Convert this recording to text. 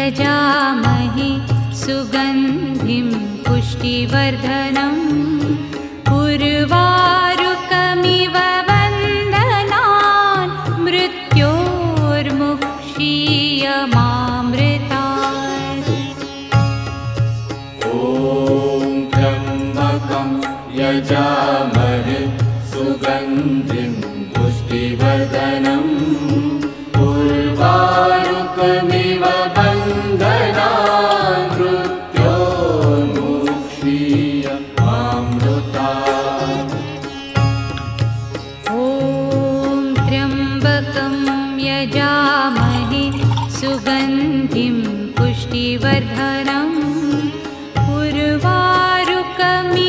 यजामहे सुगन्धिं पुष्टिवर्धनम् उर्वारुकमिव वन्दनान् मृत्योर्मुक्षीयमामृतात्। ॐ त्र्यम्बकं यजामहे सुगन्धिं पुष्टिवर्धनम् उर्वारुकमिव वन्दनान् मृत्योर्मुक्षीयमामृतात्। ॐ त्र्यम्बकं यजामहे सुगन्धिं पुष्टिवर्धनम् उर्वारुकमिव